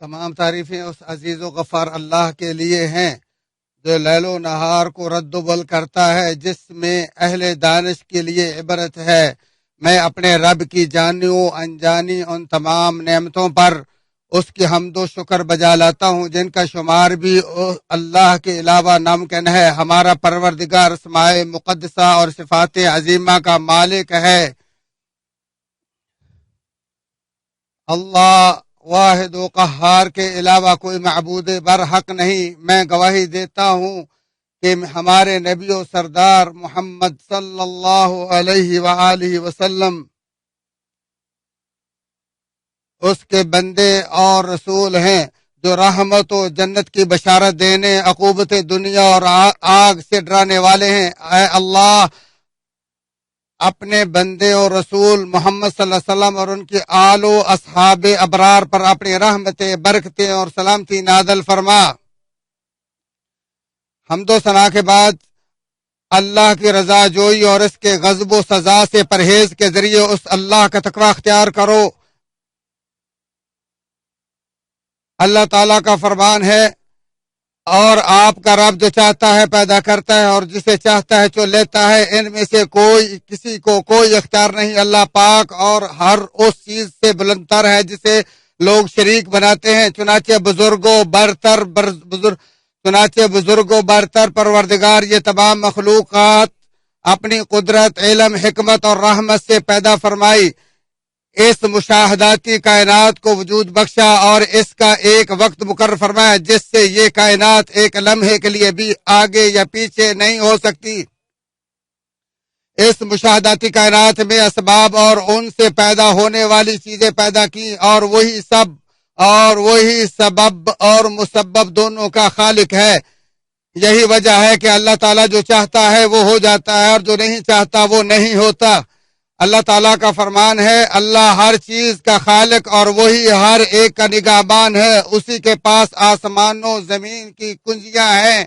تمام تعریفیں اس عزیز و غفار اللہ کے لیے ہیں جو لیل و نہار کو رد و بل کرتا ہے، جس میں اہل دانش کے لیے عبرت ہے۔ میں اپنے رب کی جانی و انجانی ان تمام نعمتوں پر اس کی حمد و شکر بجا لاتا ہوں جن کا شمار بھی اللہ کے علاوہ ناممکن ہے۔ ہمارا پروردگار اسماء مقدسہ اور صفات عظیمہ کا مالک ہے۔ اللہ واحد و قہار کے علاوہ کوئی معبود برحق نہیں۔ میں گواہی دیتا ہوں کہ ہمارے نبی و سردار محمد صلی اللہ علیہ وآلہ وسلم اس کے بندے اور رسول ہیں جو رحمت و جنت کی بشارت دینے، عقوبت دنیا اور آگ سے ڈرانے والے ہیں۔ اے اللہ، اپنے بندے اور رسول محمد صلی اللہ علیہ وسلم اور ان کے آل و اصحاب ابرار پر اپنی رحمتیں، برکتیں اور سلامتی نازل فرما۔ حمد و ثنا کے بعد اللہ کی رضا جوئی اور اس کے غضب و سزا سے پرہیز کے ذریعے اس اللہ کا تقوی اختیار کرو۔ اللہ تعالیٰ کا فرمان ہے، اور آپ کا رب جو چاہتا ہے پیدا کرتا ہے اور جسے چاہتا ہے چن لیتا ہے، ان میں سے کسی کو کوئی اختیار نہیں۔ اللہ پاک اور ہر اس چیز سے بلندتر ہے جسے لوگ شریک بناتے ہیں۔ چنانچہ بزرگوں برتر پروردگار یہ تمام مخلوقات اپنی قدرت، علم، حکمت اور رحمت سے پیدا فرمائی، اس مشاہداتی کائنات کو وجود بخشا اور اس کا ایک وقت مقرر فرمایا جس سے یہ کائنات ایک لمحے کے لیے بھی آگے یا پیچھے نہیں ہو سکتی۔ اس مشاہداتی کائنات میں اسباب اور ان سے پیدا ہونے والی چیزیں پیدا کی، اور وہی سبب اور مسبب دونوں کا خالق ہے۔ یہی وجہ ہے کہ اللہ تعالیٰ جو چاہتا ہے وہ ہو جاتا ہے، اور جو نہیں چاہتا وہ نہیں ہوتا۔ اللہ تعالیٰ کا فرمان ہے، اللہ ہر چیز کا خالق اور وہی ہر ایک کا نگہبان ہے۔ اسی کے پاس آسمان و زمین کی کنجیاں ہیں،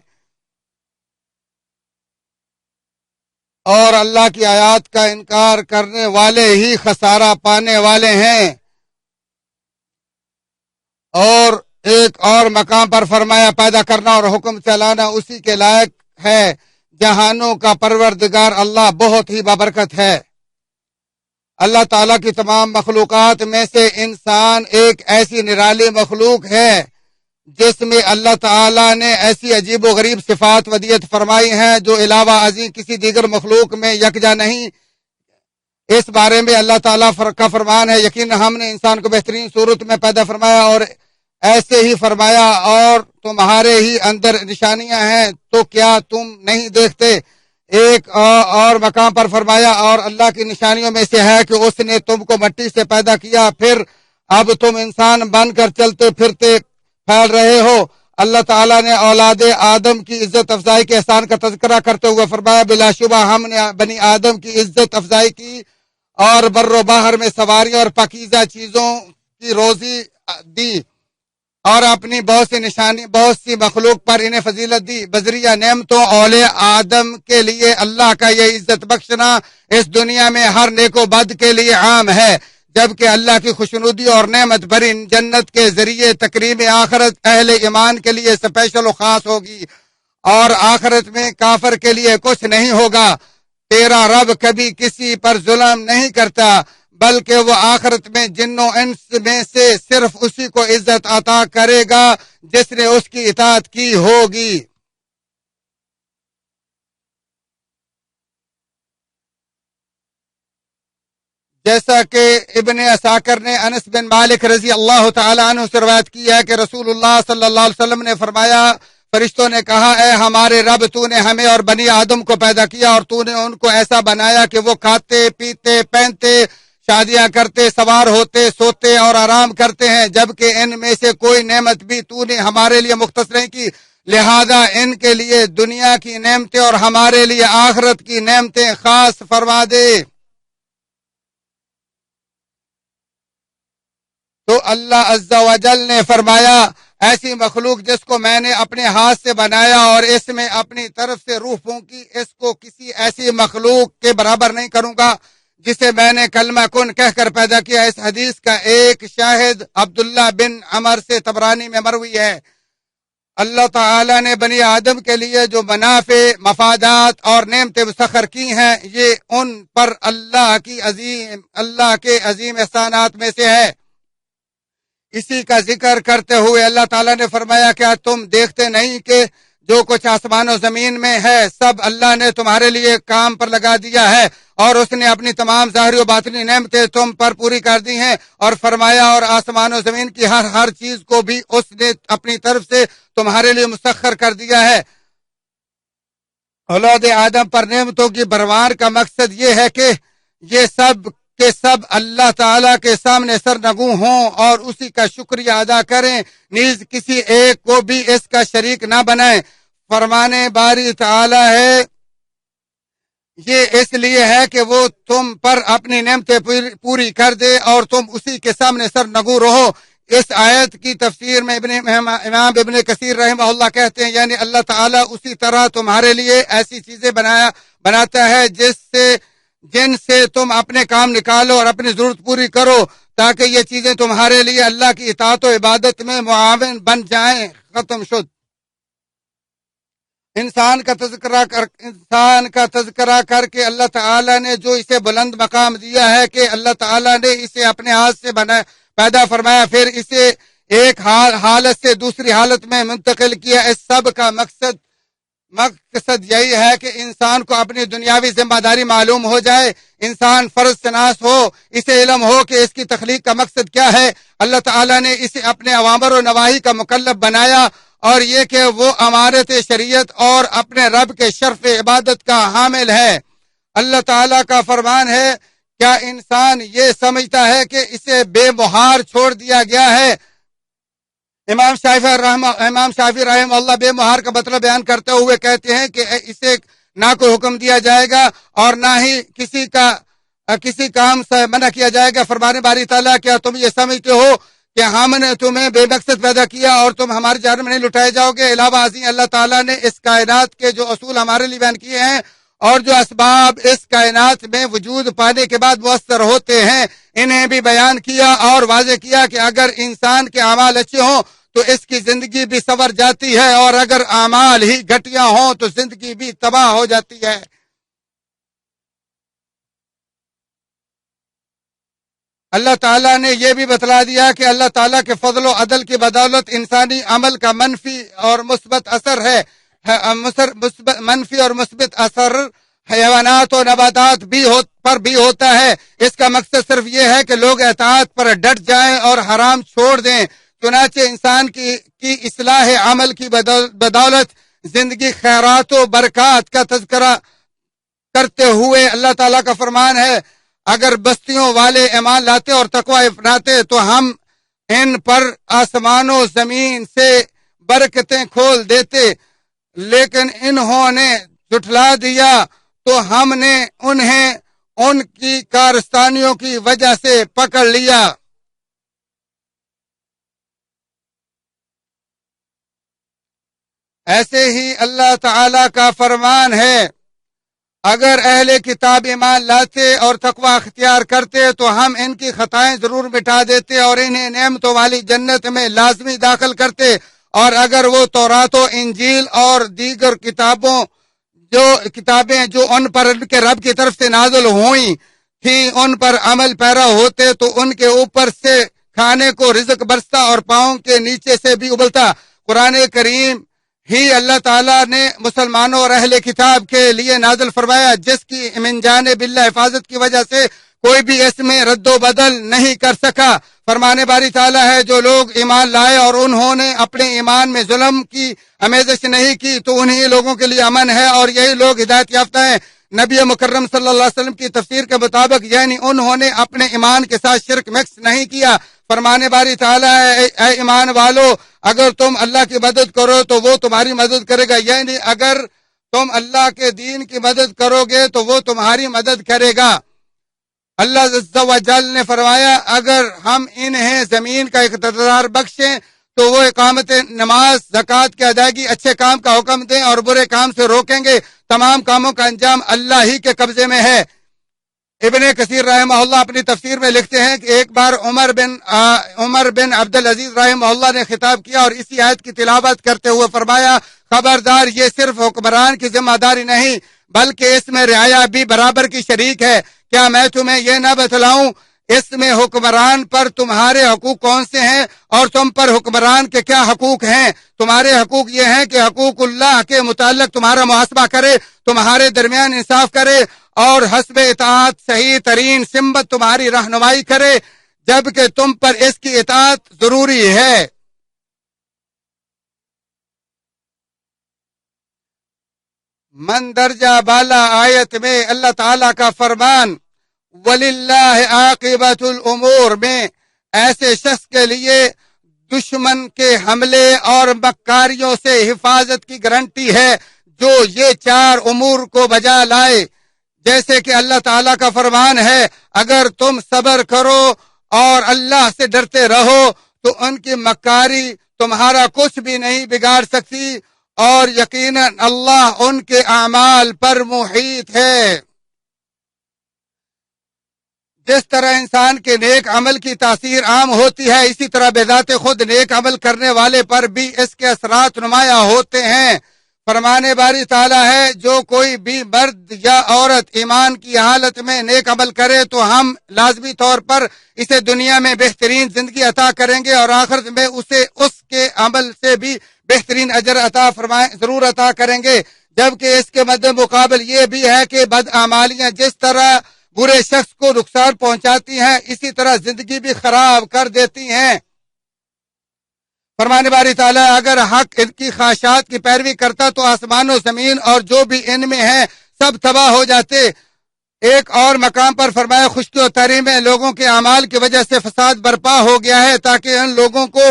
اور اللہ کی آیات کا انکار کرنے والے ہی خسارہ پانے والے ہیں۔ اور ایک اور مقام پر فرمایا، پیدا کرنا اور حکم چلانا اسی کے لائق ہے۔ جہانوں کا پروردگار اللہ بہت ہی بابرکت ہے۔ اللہ تعالیٰ کی تمام مخلوقات میں سے انسان ایک ایسی نرالی مخلوق ہے جس میں اللہ تعالیٰ نے ایسی عجیب و غریب صفات ودیت فرمائی ہیں جو علاوہ ازیں کسی دیگر مخلوق میں یکجا نہیں۔ اس بارے میں اللہ تعالیٰ کا فرمان ہے، یقین ہم نے انسان کو بہترین صورت میں پیدا فرمایا اور ایسے ہی فرمایا، اور تمہارے ہی اندر نشانیاں ہیں تو کیا تم نہیں دیکھتے۔ ایک اور مقام پر فرمایا، اور اللہ کی نشانیوں میں سے ہے کہ اس نے تم کو مٹی سے پیدا کیا، پھر اب تم انسان بن کر چلتے پھرتے پھیل رہے ہو۔ اللہ تعالیٰ نے اولاد آدم کی عزت افزائی کے احسان کا تذکرہ کرتے ہوئے فرمایا، بلا شبہ ہم نے بنی آدم کی عزت افزائی کی اور بر و بحر میں سواریوں اور پاکیزہ چیزوں کی روزی دی، اور اپنی بہت سی مخلوق پر انہیں فضیلت دی۔ بذریعہ نعمتوں اولاد آدم کے لیے اللہ کا یہ عزت بخشنا اس دنیا میں ہر نیک و بد کے لیے عام ہے، جبکہ اللہ کی خوشنودی اور نعمت بھری جنت کے ذریعے تقریب آخرت اہل ایمان کے لیے اسپیشل و خاص ہوگی، اور آخرت میں کافر کے لیے کچھ نہیں ہوگا۔ تیرا رب کبھی کسی پر ظلم نہیں کرتا، بلکہ وہ آخرت میں جن و انس میں سے صرف اسی کو عزت عطا کرے گا جس نے اس کی اطاعت کی ہوگی۔ جیسا کہ ابن عساکر نے انس بن مالک رضی اللہ تعالی عنہ سے روایت کی ہے کہ رسول اللہ صلی اللہ علیہ وسلم نے فرمایا، فرشتوں نے کہا، اے ہمارے رب، تو نے ہمیں اور بنی آدم کو پیدا کیا اور تو نے ان کو ایسا بنایا کہ وہ کھاتے، پیتے، پہنتے، شادیاں کرتے، سوار ہوتے، سوتے اور آرام کرتے ہیں، جبکہ ان میں سے کوئی نعمت بھی تو نے ہمارے لیے مختص نہیں کی، لہذا ان کے لیے دنیا کی نعمتیں اور ہمارے لیے آخرت کی نعمتیں خاص فرما دے۔ تو اللہ عز و جل نے فرمایا، ایسی مخلوق جس کو میں نے اپنے ہاتھ سے بنایا اور اس میں اپنی طرف سے روح پھونکی، اس کو کسی ایسی مخلوق کے برابر نہیں کروں گا جسے میں نے کلمہ کن کہہ کر پیدا کیا۔ اس حدیث کا ایک شاہد عبداللہ بن عمر سے طبرانی میں مروی ہے۔ اللہ تعالی نے بنی آدم کے لیے جو منافع، مفادات اور نعمتیں مسخر کی ہیں، یہ ان پر اللہ کے عظیم احسانات میں سے ہے۔ اسی کا ذکر کرتے ہوئے اللہ تعالیٰ نے فرمایا، کیا تم دیکھتے نہیں کہ جو کچھ آسمان و زمین میں ہے سب اللہ نے تمہارے لیے کام پر لگا دیا ہے، اور اس نے اپنی تمام ظاہری و باطنی نعمتیں تم پر پوری کر دی ہیں۔ اور فرمایا، اور آسمان و زمین کی ہر چیز کو بھی اس نے اپنی طرف سے تمہارے لیے مسخر کر دیا ہے۔ اولاد آدم پر نعمتوں کی بروار کا مقصد یہ ہے کہ یہ سب کے سب اللہ تعالیٰ کے سامنے سرنگوں ہوں اور اسی کا شکریہ ادا کریں، نیز کسی ایک کو بھی اس کا شریک نہ بنائیں۔ فرمانے باری تعالیٰ ہے، یہ اس لیے ہے کہ وہ تم پر اپنی نعمتیں پوری کر دے اور تم اسی کے سامنے سرنگوں رہو۔ اس آیت کی تفسیر میں امام ابن کثیر رحمہ اللہ کہتے ہیں، یعنی اللہ تعالیٰ اسی طرح تمہارے لیے ایسی چیزیں بناتا ہے جن سے تم اپنے کام نکالو اور اپنی ضرورت پوری کرو، تاکہ یہ چیزیں تمہارے لیے اللہ کی اطاعت و عبادت میں معاون بن جائیں۔ ختم شد۔ انسان کا تذکرہ کر کے اللہ تعالیٰ نے جو اسے بلند مقام دیا ہے کہ اللہ تعالیٰ نے اسے اپنے ہاتھ سے پیدا فرمایا، پھر اسے ایک حالت سے دوسری حالت میں منتقل کیا۔ اس سب کا مقصد یہی ہے کہ انسان کو اپنی دنیاوی ذمہ داری معلوم ہو جائے، انسان فرض شناس ہو، اسے علم ہو کہ اس کی تخلیق کا مقصد کیا ہے۔ اللہ تعالیٰ نے اسے اپنے اوامر و نواہی کا مکلف بنایا، اور یہ کہ وہ امارت شریعت اور اپنے رب کے شرف عبادت کا حامل ہے۔ اللہ تعالیٰ کا فرمان ہے، کیا انسان یہ سمجھتا ہے کہ اسے بے مہار چھوڑ دیا گیا ہے؟ امام شافعی رحمہ اللہ بے مہار کا مطلب بیان کرتے ہوئے کہتے ہیں کہ اسے نہ کوئی حکم دیا جائے گا اور نہ ہی کسی کام سے منع کیا جائے گا۔ فرمان باری تعالیٰ، کیا تم یہ سمجھتے ہو کہ ہم نے تمہیں بے مقصد پیدا کیا اور تم ہماری جہنم میں نہیں لٹائے جاؤ گے؟ علاوہ ازیں اللہ تعالیٰ نے اس کائنات کے جو اصول ہمارے لیے بیان کیے ہیں اور جو اسباب اس کائنات میں وجود پانے کے بعد مؤثر ہوتے ہیں، انہیں بھی بیان کیا اور واضح کیا کہ اگر انسان کے اعمال اچھے ہوں تو اس کی زندگی بھی سنور جاتی ہے، اور اگر اعمال ہی گھٹیا ہوں تو زندگی بھی تباہ ہو جاتی ہے۔ اللہ تعالیٰ نے یہ بھی بتلا دیا کہ اللہ تعالیٰ کے فضل و عدل کی بدولت انسانی عمل کا منفی اور مثبت اثر ہے۔ منفی اور مثبت اثر حیوانات و نباتات پر بھی ہوتا ہے۔ اس کا مقصد صرف یہ ہے کہ لوگ اطاعت پر ڈٹ جائیں اور حرام چھوڑ دیں۔ چنانچہ انسان کی اصلاح عمل کی بدولت زندگی خیرات و برکات کا تذکرہ کرتے ہوئے اللہ تعالیٰ کا فرمان ہے، اگر بستیوں والے ایمان لاتے اور تقوی اپناتے تو ہم ان پر آسمان و زمین سے برکتیں کھول دیتے، لیکن انہوں نے جھٹلا دیا تو ہم نے انہیں ان کی کارستانیوں کی وجہ سے پکڑ لیا۔ ایسے ہی اللہ تعالی کا فرمان ہے، اگر اہل کتاب ایمان لاتے اور تقوی اختیار کرتے تو ہم ان کی خطائیں ضرور مٹا دیتے اور انہیں نعمتوں والی جنت میں لازمی داخل کرتے، اور اگر وہ تورات و انجیل اور دیگر کتابیں جو ان پر ان کے رب کی طرف سے نازل ہوئیں تھیں ان پر عمل پیرا ہوتے تو ان کے اوپر سے کھانے کو رزق برستا اور پاؤں کے نیچے سے بھی ابلتا۔ قرآن کریم ہی اللہ تعالیٰ نے مسلمانوں اور اہل کتاب کے لیے نازل فرمایا، جس کی من جانب اللہ حفاظت کی وجہ سے کوئی بھی اس میں رد و بدل نہیں کر سکا۔ فرمانے باری تعالیٰ ہے، جو لوگ ایمان لائے اور انہوں نے اپنے ایمان میں ظلم کی آمیزش نہیں کی تو انہی لوگوں کے لیے امن ہے، اور یہی لوگ ہدایت یافتہ ہیں۔ نبی مکرم صلی اللہ علیہ وسلم کی تفسیر کے مطابق یعنی انہوں نے اپنے ایمان کے ساتھ شرک مکس نہیں کیا۔ فرمانے باری تعالیٰ ہے، اے ایمان والو، اگر تم اللہ کی مدد کرو تو وہ تمہاری مدد کرے گا، یعنی اگر تم اللہ کے دین کی مدد کرو گے تو وہ تمہاری مدد کرے گا۔ اللہ عز و جل نے فرمایا، اگر ہم انہیں زمین کا اقتدار بخشیں تو وہ اقامت نماز، زکوٰۃ کی ادائیگی، اچھے کام کا حکم دیں اور برے کام سے روکیں گے۔ تمام کاموں کا انجام اللہ ہی کے قبضے میں ہے۔ ابن کثیر رحمہ اللہ اپنی تفسیر میں لکھتے ہیں کہ ایک بار عمر بن عبد العزیز رحمہ اللہ نے خطاب کیا اور اسی آیت کی تلاوت کرتے ہوئے فرمایا، خبردار، یہ صرف حکمران کی ذمہ داری نہیں بلکہ اس میں رعایا بھی برابر کی شریک ہے۔ کیا میں تمہیں یہ نہ بتلاؤں اس میں حکمران پر تمہارے حقوق کون سے ہیں اور تم پر حکمران کے کیا حقوق ہیں؟ تمہارے حقوق یہ ہیں کہ حقوق اللہ کے متعلق تمہارا محاسبہ کرے، تمہارے درمیان انصاف کرے اور حسب اطاعت صحیح ترین سمت تمہاری رہنمائی کرے، جبکہ تم پر اس کی اطاعت ضروری ہے۔ مندرجہ بالا آیت میں اللہ تعالیٰ کا فرمان وَلِلَّهِ عَاقِبَةُ الْأُمُورِ میں ایسے شخص کے لیے دشمن کے حملے اور مکاریوں سے حفاظت کی گارنٹی ہے جو یہ 4 امور کو بجا لائے، جیسے کہ اللہ تعالیٰ کا فرمان ہے، اگر تم صبر کرو اور اللہ سے ڈرتے رہو تو ان کی مکاری تمہارا کچھ بھی نہیں بگاڑ سکتی، اور یقیناً اللہ ان کے اعمال پر محیط ہے۔ جس طرح انسان کے نیک عمل کی تاثیر عام ہوتی ہے، اسی طرح بذات خود نیک عمل کرنے والے پر بھی اس کے اثرات نمایاں ہوتے ہیں۔ فرمان باری تعالیٰ ہے، جو کوئی بھی مرد یا عورت ایمان کی حالت میں نیک عمل کرے تو ہم لازمی طور پر اسے دنیا میں بہترین زندگی عطا کریں گے اور آخرت میں اسے اس کے عمل سے بھی بہترین اجر ضرور عطا کریں گے، جبکہ اس کے مد مقابل یہ بھی ہے کہ بدعمالیاں جس طرح برے شخص کو نقصان پہنچاتی ہیں اسی طرح زندگی بھی خراب کر دیتی ہیں۔ فرمان باری تعالیٰ، اگر حق ان کی خواہشات کی پیروی کرتا تو آسمان و زمین اور جو بھی ان میں ہے سب تباہ ہو جاتے۔ ایک اور مقام پر فرمایا، خشکی و تری میں لوگوں کے اعمال کی وجہ سے فساد برپا ہو گیا ہے تاکہ ان لوگوں کو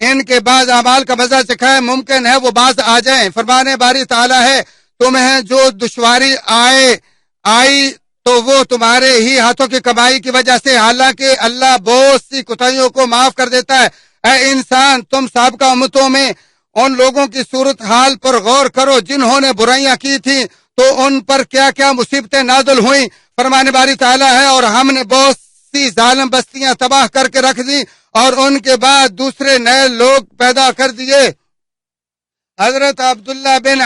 ان کے بعض اعمال کا مزہ چکھائے، ممکن ہے وہ باز آ جائیں۔ فرمان باری تعالیٰ ہے، تمہیں جو دشواری آئی تو وہ تمہارے ہی ہاتھوں کی کمائی کی وجہ سے، حالانکہ اللہ بہت سی کوتاہیوں کو معاف کر دیتا ہے۔ اے انسان، تم سابقہ امتوں میں ان لوگوں کی صورت حال پر غور کرو جنہوں نے برائیاں کی تھیں تو ان پر کیا کیا مصیبتیں نازل ہوئیں۔ فرمان باری تعالیٰ ہے، اور ہم نے بہت سی ظالم بستیاں تباہ کر کے رکھ دی اور ان کے بعد دوسرے نئے لوگ پیدا کر دیے۔ حضرت عبداللہ بن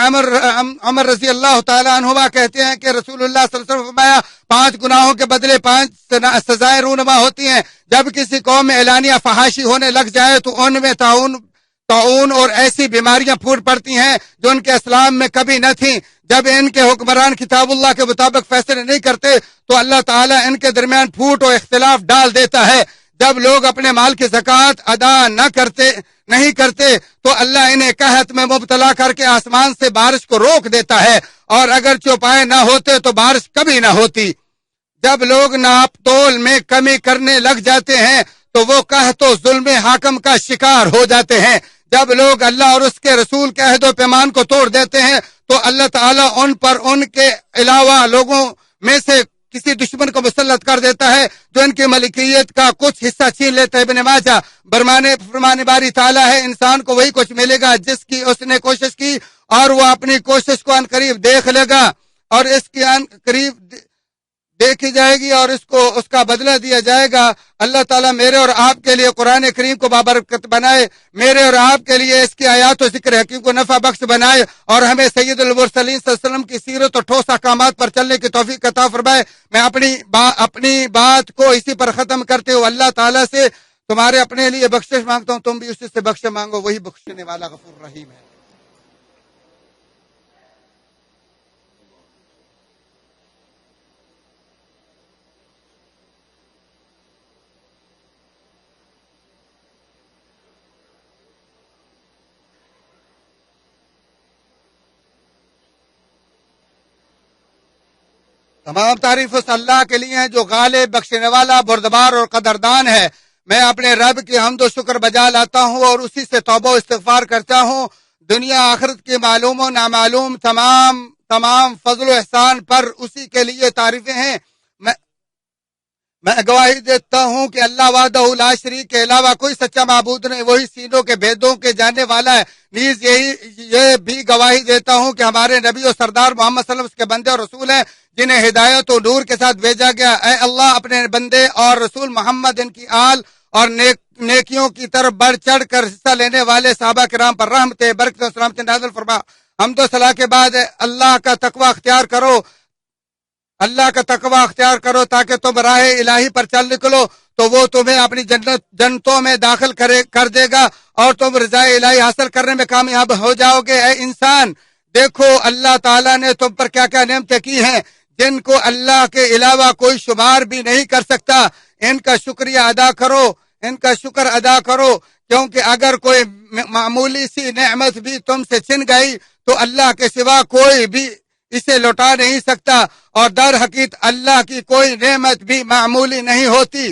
عمر رضی اللہ تعالیٰ عنہما کہتے ہیں کہ رسول اللہ صلی اللہ علیہ وسلم فرمایا، 5 گناہوں کے بدلے 5 سزائیں رونما ہوتی ہیں۔ جب کسی قوم میں اعلانیہ فحاشی ہونے لگ جائے تو ان میں طاعون اور ایسی بیماریاں پھوٹ پڑتی ہیں جو ان کے اسلام میں کبھی نہ تھیں۔ جب ان کے حکمران کتاب اللہ کے مطابق فیصلے نہیں کرتے تو اللہ تعالیٰ ان کے درمیان پھوٹ اور اختلاف ڈال دیتا ہے۔ جب لوگ اپنے مال کی زکوٰۃ ادا نہیں کرتے تو اللہ انہیں قحط میں مبتلا کر کے آسمان سے بارش کو روک دیتا ہے، اور اگر چوپائے نہ ہوتے تو بارش کبھی نہ ہوتی۔ جب لوگ ناپ تول میں کمی کرنے لگ جاتے ہیں تو وہ قحط و ظلم حاکم کا شکار ہو جاتے ہیں۔ جب لوگ اللہ اور اس کے رسول کے عہد و پیمان کو توڑ دیتے ہیں تو اللہ تعالیٰ ان پر ان کے علاوہ لوگوں میں سے کسی دشمن کو مسلط کر دیتا ہے جو ان کی ملکیت کا کچھ حصہ چھین لیتا ہے۔ ابن ماجہ فرمان باری تعالیٰ ہے، انسان کو وہی کچھ ملے گا جس کی اس نے کوشش کی، اور وہ اپنی کوشش کو عنقریب دیکھ لے گا، اور اس کی عنقریب دیکھی جائے گی اور اس کا بدلہ دیا جائے گا۔ اللہ تعالیٰ میرے اور آپ کے لیے قرآن کریم کو بابرکت بنائے، میرے اور آپ کے لیے اس کی آیات و ذکر حکیم کو نفع بخش بنائے، اور ہمیں سید المرسلین صلی اللہ علیہ وسلم کی سیرت و ٹھوس احکامات پر چلنے کی توفیق عطا فرمائے۔ میں اپنی بات کو اسی پر ختم کرتے ہوئے اللہ تعالیٰ سے تمہارے اپنے لیے بخشش مانگتا ہوں، تم بھی اسی سے بخش مانگو، وہی بخشنے والا غفور رحیم ہے۔ تمام تعریف اس اللہ کے لیے ہیں جو غالب، بخشنے والا، بردبار اور قدردان ہے۔ میں اپنے رب کی حمد و شکر بجا لاتا ہوں اور اسی سے توبہ و استغفار کرتا ہوں۔ دنیا آخرت کی معلوم و نامعلوم تمام فضل و احسان پر اسی کے لیے تعریفیں ہیں۔ میں گواہی دیتا ہوں کہ اللہ وحدہ لا شریک کے علاوہ کوئی سچا معبود نہیں، وہی سینوں کے بھیدوں کے جاننے والا ہے۔ نیز یہ بھی گواہی دیتا ہوں کہ ہمارے نبی و سردار محمد صلی اللہ علیہ وسلم کے بندے اور رسول ہیں جنہیں ہدایت و نور کے ساتھ بھیجا گیا۔ اے اللہ اپنے بندے اور رسول محمد، ان کی آل اور نیکیوں کی طرف بڑھ چڑھ کر حصہ لینے والے صحابہ کرام پر رحمت برکت و سلامت نازل فرما۔ حمد و ثنا کے بعد اللہ کا تقوی اختیار کرو تاکہ تم راہ الہی پر چل نکلو تو وہ تمہیں اپنی جنتوں میں داخل کر دے گا اور تم رضا الہی حاصل کرنے میں کامیاب ہو جاؤ گے۔ اے انسان، دیکھو اللہ تعالیٰ نے تم پر کیا کیا نعمتیں کی ہیں جن کو اللہ کے علاوہ کوئی شمار بھی نہیں کر سکتا۔ ان کا شکر ادا کرو کیونکہ اگر کوئی معمولی سی نعمت بھی تم سے چھن گئی تو اللہ کے سوا کوئی بھی اسے لوٹا نہیں سکتا، اور در حقیقت اللہ کی کوئی نعمت بھی معمولی نہیں ہوتی۔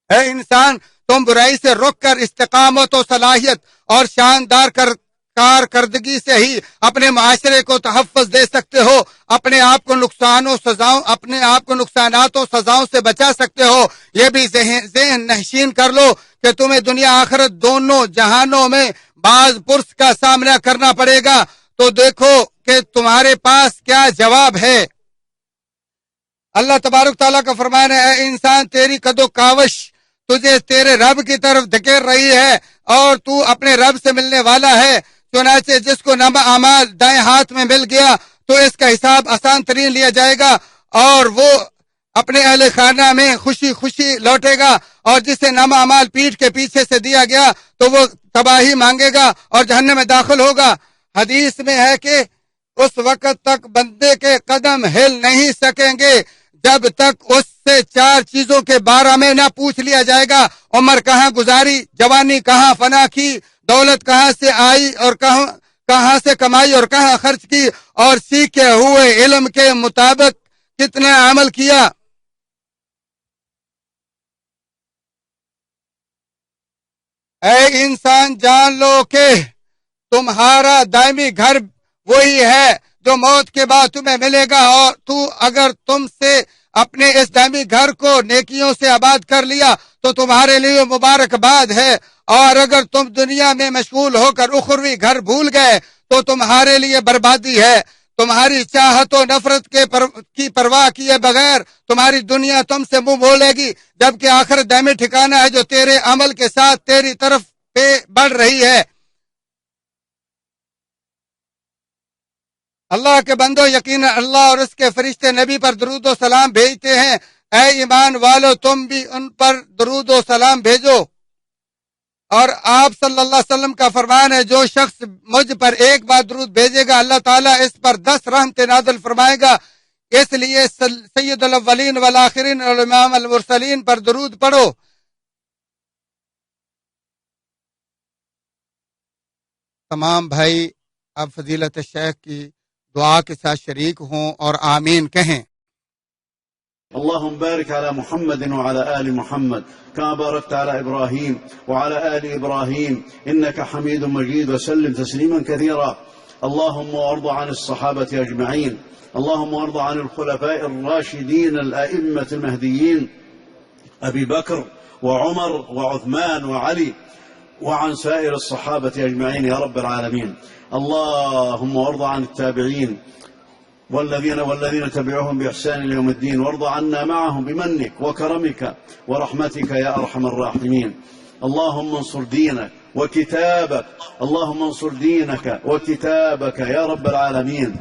اے انسان، تم برائی سے رک کر استقامت و صلاحیت اور شاندار کارکردگی سے ہی اپنے معاشرے کو تحفظ دے سکتے ہو، اپنے آپ کو نقصانات و سزاؤں سے بچا سکتے ہو۔ یہ بھی ذہن نشین کر لو کہ تمہیں دنیا آخرت دونوں جہانوں میں باز پرس کا سامنا کرنا پڑے گا، تو دیکھو کہ تمہارے پاس کیا جواب ہے۔ اللہ تبارک تعالیٰ کا فرمان ہے، اے انسان، تیری قد و کاوش تجھے تیرے رب کی طرف دھکیل رہی ہے اور تو اپنے رب سے ملنے والا ہے۔ چنانچہ جس کو نامہ اعمال دائیں ہاتھ میں مل گیا تو اس کا حساب آسان ترین لیا جائے گا اور وہ اپنے اہل خانہ میں خوشی خوشی لوٹے گا، اور جسے نامہ اعمال پیٹھ کے پیچھے سے دیا گیا تو وہ تباہی مانگے گا اور جہنم میں داخل ہوگا۔ حدیث میں ہے کہ اس وقت تک بندے کے قدم ہل نہیں سکیں گے جب تک اس سے 4 چیزوں کے بارے میں نہ پوچھ لیا جائے گا: عمر کہاں گزاری، جوانی کہاں فنا کی، دولت کہاں سے آئی اور کہاں سے کمائی اور کہاں خرچ کی، اور سیکھے ہوئے علم کے مطابق کتنا عمل کیا۔ اے انسان، جان لو کہ تمہارا دائمی گھر وہی ہے جو موت کے بعد تمہیں ملے گا، اور اگر تم سے اپنے اس دائمی گھر کو نیکیوں سے آباد کر لیا تو تمہارے لیے مبارکباد ہے، اور اگر تم دنیا میں مشغول ہو کر اخروی گھر بھول گئے تو تمہارے لیے بربادی ہے۔ تمہاری چاہت و نفرت کی پرواہ کیے بغیر تمہاری دنیا تم سے منہ موڑے گی، جبکہ آخرت دائمی ٹھکانہ ہے جو تیرے عمل کے ساتھ تیری طرف پہ بڑھ رہی ہے۔ اللہ کے بندو، یقینا اللہ اور اس کے فرشتے نبی پر درود و سلام بھیجتے ہیں۔ اے ایمان والو، تم بھی ان پر درود و سلام بھیجو۔ اور آپ صلی اللہ علیہ وسلم کا فرمان ہے، جو شخص مجھ پر ایک بار درود بھیجے گا اللہ تعالیٰ اس پر 10 رحمتیں نازل فرمائے گا۔ اس لیے سید الاولین والآخرین اور امام المرسلین پر درود پڑھو۔ تمام بھائی اب فضیلت شیخ کی دعا کے ساتھ شریک ہوں اور آمین کہیں۔ اللهم بارك على محمد وعلى آل محمد كما باركت على إبراهيم وعلى آل إبراهيم إنك حميد مجيد، وسلم تسليما كثيرا. اللهم وارض عن الصحابة أجمعين، اللهم وارض عن الخلفاء الراشدين الأئمة المهديين أبي بكر وعمر وعثمان وعلي، وعن سائر الصحابة أجمعين يا رب العالمين. اللهم وارض عن التابعين والذين تبعوهم بإحسان إلى يوم الدين، وارض عنا معهم بمنك وكرمك ورحمتك يا أرحم الراحمين. اللهم انصر دينك وكتابك، اللهم انصر دينك وكتابك يا رب العالمين.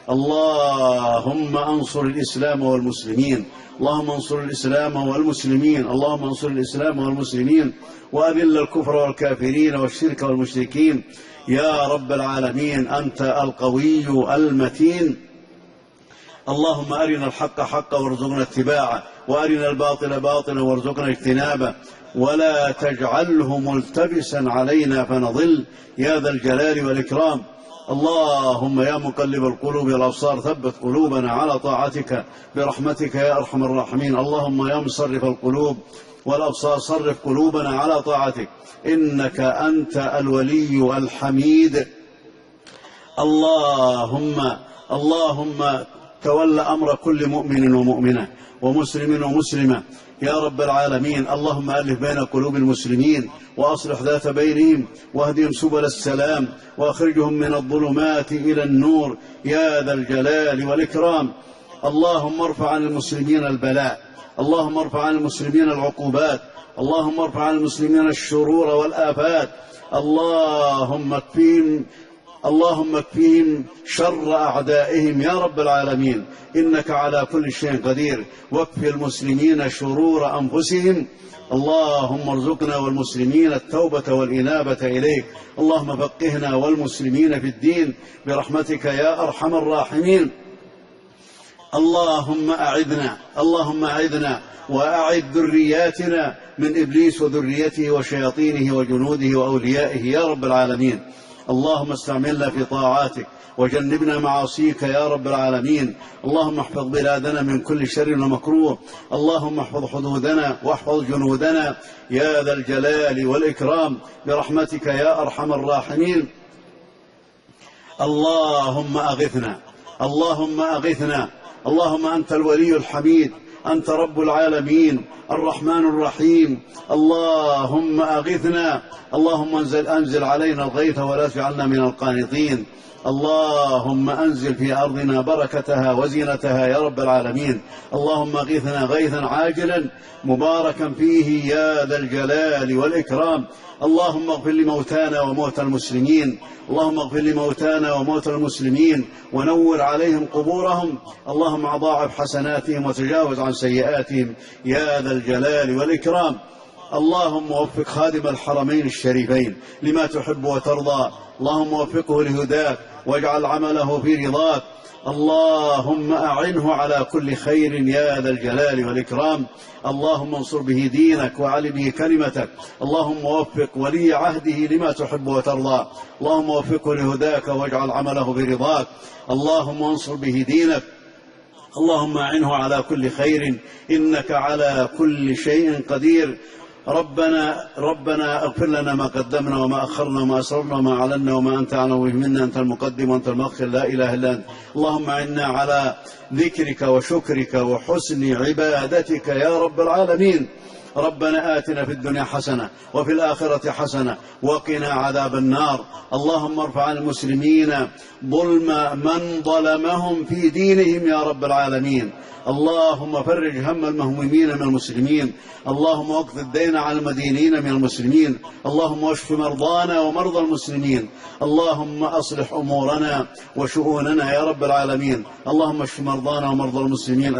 اللهم انصر الإسلام والمسلمين، اللهم انصر الإسلام والمسلمين، اللهم انصر الإسلام والمسلمين، وأذل الكفر والكافرين والشرك والمشركين يا رب العالمين. أنت القوي المتين. اللهم أرنا الحق حقا وارزقنا اتباعه، وأرنا الباطل باطلا وارزقنا اجتنابه، ولا تجعله ملتبسا علينا فنضل يا ذا الجلال والإكرام. اللهم يا مقلب القلوب والأبصار ثبت قلوبنا على طاعتك برحمتك يا أرحم الراحمين. اللهم يا مصرف القلوب والأبصار صرف قلوبنا على طاعتك، إنك أنت الولي الحميد. اللهم تولى أمر كل مؤمن ومؤمنة ومسلم ومسلمة يا رب العالمين. اللهم ألف بين قلوب المسلمين وأصلح ذات بينهم واهدهم سبل السلام وأخرجهم من الظلمات إلى النور يا ذا الجلال والإكرام. اللهم ارفع عن المسلمين البلاء، اللهم ارفع عن المسلمين العقوبات، اللهم ارفع عن المسلمين الشرور والآفات، اللهم اكفيهم شر أعدائهم يا رب العالمين، إنك على كل شيء قدير. واكف المسلمين شرور أنفسهم، اللهم ارزقنا والمسلمين التوبة والإنابة إليك. اللهم فقهنا والمسلمين في الدين برحمتك يا أرحم الراحمين. اللهم أعذنا وأعذ ذرياتنا من إبليس وذريته وشياطينه وجنوده وأوليائه يا رب العالمين. اللهم استعملنا في طاعاتك وجنبنا معاصيك يا رب العالمين. اللهم احفظ بلادنا من كل شر ومكروه، اللهم احفظ حدودنا واحفظ جنودنا يا ذا الجلال والإكرام برحمتك يا أرحم الراحمين. اللهم أغثنا، اللهم أنت الولي الحميد، أنت رب العالمين الرحمن الرحيم. اللهم أغثنا، اللهم أنزل علينا الغيث ولا تجعلنا من القانطين. اللهم أنزل في أرضنا بركتها وزينتها يا رب العالمين. اللهم أغثنا غيثا عاجلا مباركا فيه يا ذا الجلال والإكرام. اللهم اغفر لموتانا وموتى المسلمين، اللهم اغفر لموتانا وموتى المسلمين ونور عليهم قبورهم. اللهم أضاعف حسناتهم وتجاوز عن سيئاتهم يا ذا الجلال والإكرام. اللهم وفق خادم الحرمين الشريفين لما تحب وترضى، اللهم وفقه لهداك واجعل عمله في رضاك. اللهم أعنه على كل خير يا ذا الجلال والإكرام. اللهم انصر به دينك وعلي به كلمتك. اللهم وفق ولي عهده لما تحب وترضى، اللهم وفقه لهداك واجعل عمله برضاك. اللهم انصر به دينك، اللهم أعنه على كل خير إنك على كل شيء قدير. ربنا اغفر لنا ما قدمنا وما أخرنا وما أسررنا وما أعلنا وما أنت أعلم به منا، أنت المقدم وأنت المؤخر لا إله إلا أنت. اللهم أعنا على ذكرك وشكرك وحسن عبادتك يا رب العالمين. ربنا آتنا في الدنيا حسنة وفي الآخرة حسنة وقنا عذاب النار. اللهم ارفع عن المسلمين ظلم من ظلمهم في دينهم يا رب العالمين. اللهم فرج هم المهمومين من المسلمين، اللهم اقض الدين على المدينين من المسلمين، اللهم اشف مرضانا ومرضى المسلمين، اللهم أصلح أمورنا وشؤوننا يا رب العالمين. اللهم اشف مرضانا ومرضى المسلمين.